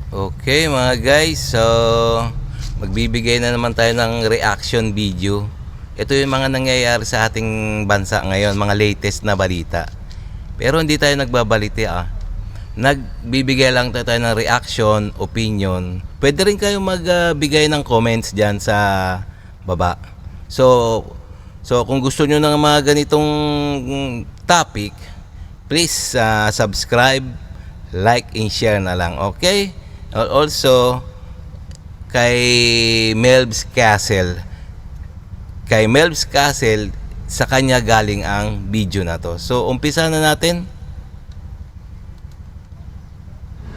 Okay mga guys, so magbibigay na naman tayo ng reaction video. Ito yung mga nangyayari sa ating bansa ngayon, mga latest na balita. Pero hindi tayo nagbabaliti Nagbibigay lang tayo ng reaction, opinion. Pwede rin kayo magbigay ng comments dyan sa baba. So kung gusto nyo ng mga ganitong topic, please subscribe, like, and share na lang, okay? Also, kay Melbs Castle. Kay Melbs Castle, sa kanya galing ang video na to. So, umpisa na natin.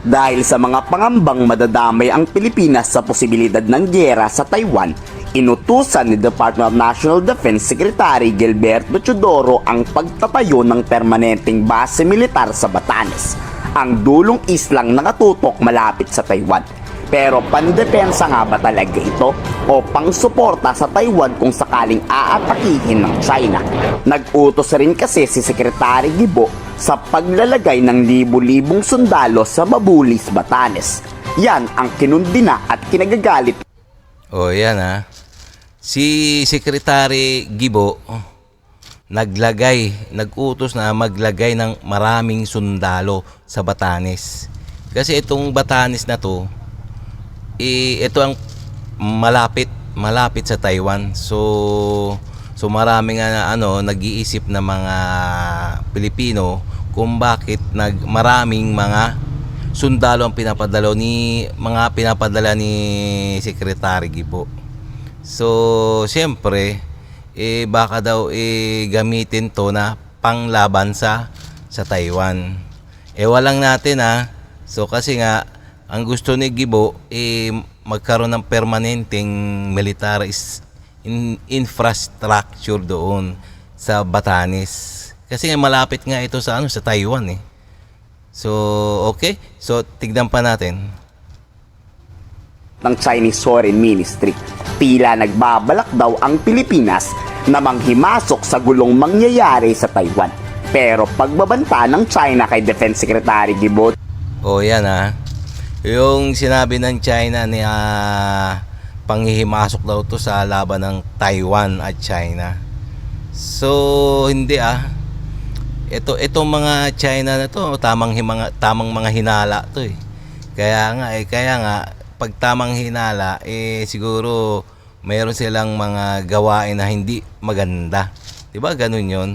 Dahil sa mga pangambang madadamay ang Pilipinas sa posibilidad ng giyera sa Taiwan, inutusan ni Department of National Defense Secretary Gilberto Teodoro ang pagtatayo ng permanenteng base militar sa Batanes, ang dulong islang nakatutok malapit sa Taiwan. Pero pandepensa nga ba talaga ito o pangsuporta sa Taiwan kung sakaling aatakihin ng China? Nag-utos rin kasi si Secretary Gibo sa paglalagay ng libu-libong sundalo sa Mabulis, Batanes. Yan ang kinundina at kinagagalit. Yan Si Secretary Gibo nag-utos na maglagay ng maraming sundalo sa Batanes. Kasi itong Batanes na to, ito ang malapit sa Taiwan. So maraming nag-iisip na mga Pilipino kung bakit maraming mga sundalo ang pinapadala ni Secretary Gibo. So siyempre baka daw gamitin to na panglaban sa Taiwan. Walang natin So kasi nga ang gusto ni Gibo magkaroon ng permanenteng military infrastructure doon sa Batanes. Kasi nga malapit nga ito sa sa Taiwan . So okay. So tignan pa natin ng Chinese Foreign Ministry. Tila nagbabalak daw ang Pilipinas na manghimasok sa gulong mangyayari sa Taiwan. Pero pagbabanta ng China kay Defense Secretary Gibo. Yan yung sinabi ng China ni panghihimasok daw to sa laban ng Taiwan at China. So hindi Itong mga China na to tamang mga hinala to . Kaya nga pag tamang hinala siguro mayroon silang mga gawain na hindi maganda. 'Di ba? Ganun 'yon.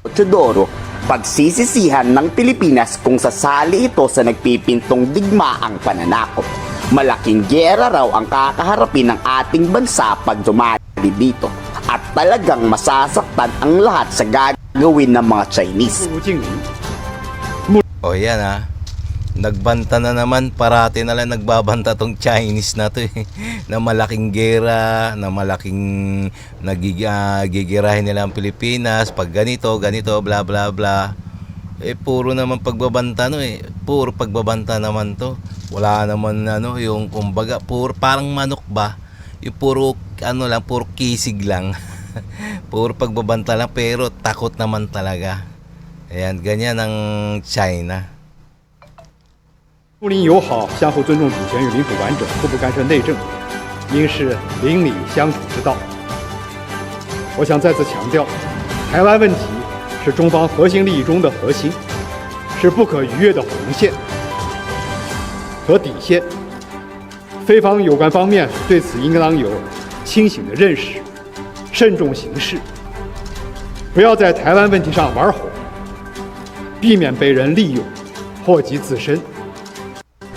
Teodoro, pagsisisihan ng Pilipinas kung sasali ito sa nagpipintong digmaang pananakop. Malaking giyera raw ang kakaharapin ng ating bansa pag dumali dito at talagang masasaktan ang lahat sa gagawin ng mga Chinese. Yan nagbanta na naman, parati na lang nagbabanta tong Chinese na to na malaking gera, na malaking nagigirahin nila ang Pilipinas pag ganito, bla bla bla. Puro naman pagbabanta puro pagbabanta naman to. Wala naman yung kumbaga puro parang manok ba? Yung puro puro kisig lang. Puro pagbabanta lang pero takot naman talaga. Ayan, ganyan ang China. 睦邻友好，相互尊重主权与领土完整，互不干涉内政，应是邻里相处之道。我想再次强调，台湾问题是中方核心利益中的核心，是不可逾越的红线和底线。菲方有关方面对此应当有清醒的认识，慎重行事，不要在台湾问题上玩火，避免被人利用，祸及自身。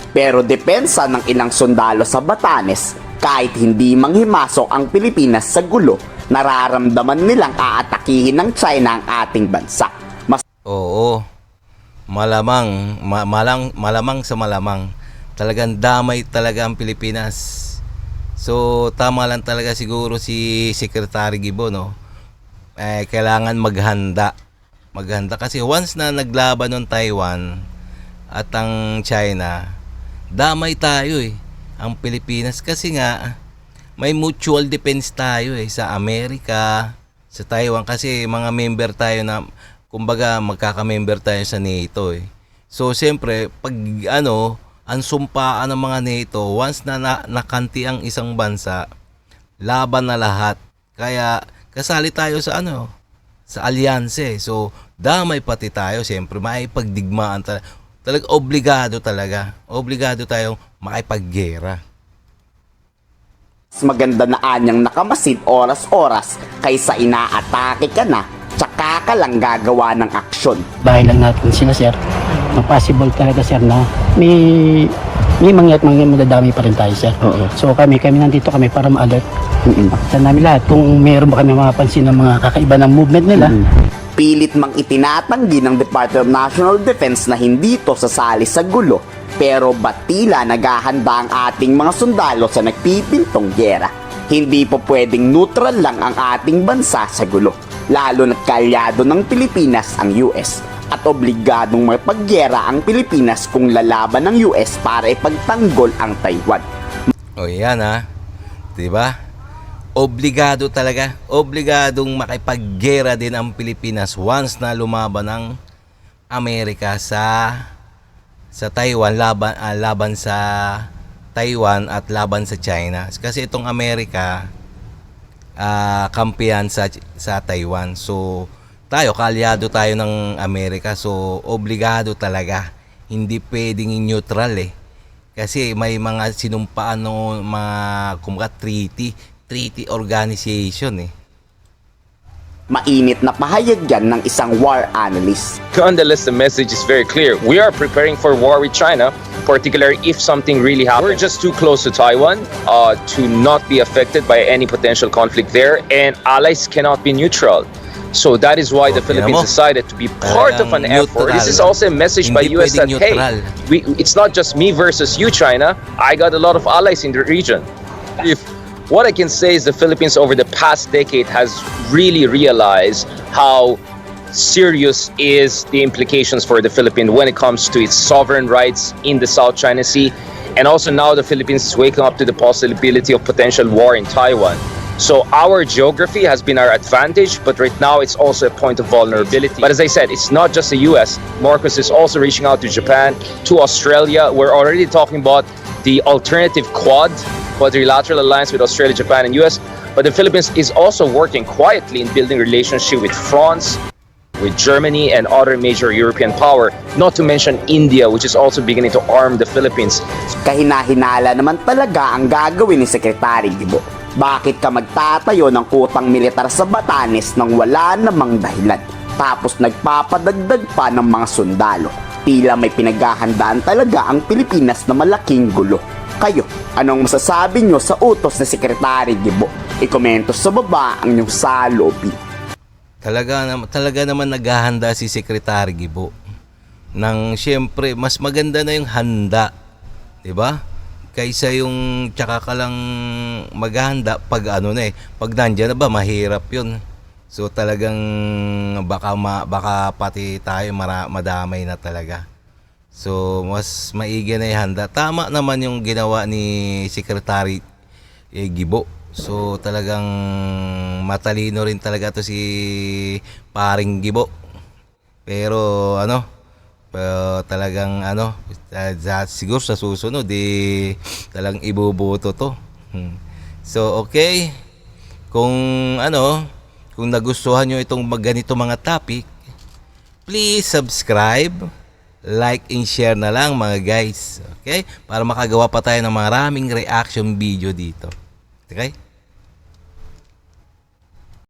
Pero depensa ng ilang sundalo sa Batanes, kahit hindi manghimasok ang Pilipinas sa gulo, nararamdaman nilang aatakihin ng China ang ating bansa. Oo, malamang sa malamang. Talagang damay talaga ang Pilipinas. So tama lang talaga siguro si Secretary Gibo, kailangan maghanda kasi once na naglaban ng Taiwan at ang China, damay tayo ang Pilipinas kasi nga may mutual defense tayo sa Amerika, sa Taiwan kasi mga member tayo na kumbaga magkaka-member tayo sa NATO So siyempre, pag ang sumpaan ng mga NATO, once na nakanti ang isang bansa, laban na lahat. Kaya kasali tayo sa sa alyanse. So damay pati tayo, siyempre maipagdigmaan talaga obligado tayong makipaggera. Mas maganda na anyang nakamasid oras-oras kaysa inaatake ka na tsaka ka lang gagawa ng aksyon. Bahay lang natin sila, sir. Possible talaga, sir, na may mangyat madadami pa rin tayo, sir. So kami nandito kami para ma-alert. Sa namin lahat kung mayroon ba kami mapapansin ng mga kakaiba ng movement nila. Pilit mang itinatanggi ng Department of National Defense na hindi to sasali sa gulo, pero ba't tila naghahanda ang ating mga sundalo sa nagpipintong gyera? Hindi po pwedeng neutral lang ang ating bansa sa gulo, lalo na't kalyado ng Pilipinas ang US at obligadong magpagyera ang Pilipinas kung lalaban ng US para ipagtanggol ang Taiwan. O yan diba? Obligadong makipaggera din ang Pilipinas once na lumaban ng Amerika sa Taiwan, laban sa Taiwan at laban sa China. Kasi itong Amerika kampihan sa Taiwan. So kalyado tayo ng Amerika. So obligado talaga. Hindi pwedeng neutral Kasi may mga sinumpaan ng mga treaty organization Mainit na pahayag yan ng isang war analyst. Nonetheless, the message is very clear. We are preparing for war with China, particularly if something really happens. We're just too close to Taiwan to not be affected by any potential conflict there, and allies cannot be neutral. So that is why the Philippines decided to be part of an effort. This is also a message by US that, hey, it's not just me versus you, China. I got a lot of allies in the region. What I can say is the Philippines over the past decade has really realized how serious is the implications for the Philippines when it comes to its sovereign rights in the South China Sea. And also now the Philippines is waking up to the possibility of potential war in Taiwan. So our geography has been our advantage, but right now it's also a point of vulnerability. But as I said, it's not just the US. Marcos is also reaching out to Japan, to Australia. We're already talking about the alternative Quad, quadrilateral alliance with Australia, Japan, and US. But the Philippines is also working quietly in building relationship with France, with Germany, and other major European power, not to mention India, which is also beginning to arm the Philippines. Kahina-hinala naman talaga ang gagawin ni Secretary Gibo. Bakit ka magtatayo ng kutang militar sa Batanes nang wala namang dahilan? Tapos nagpapadagdag pa ng mga sundalo. Tila may pinaghahandaan talaga ang Pilipinas na malaking gulo. Kayo, anong masasabi nyo sa utos ni Secretary Gibo? I-komento sa baba ang inyong saloobin. Talaga naman naghahanda si Secretary Gibo. Siyempre, mas maganda na yung handa. 'Di ba? Kaysa yung tsaka ka lang maghahanda pag pag nandiyan na ba, mahirap yun. So talagang baka pati tayo madamay na talaga. So mas maigi na ihanda. Tama naman yung ginawa ni Secretary Gibo. So talagang matalino rin talaga to si paring Gibo. Pero talagang siguro sa susunod talagang ibubuto to. So okay, kung nagustuhan nyo itong ganito mga topic, please subscribe, like and share na lang mga guys. Okay? Para makagawa pa tayo ng maraming reaction video dito. Okay?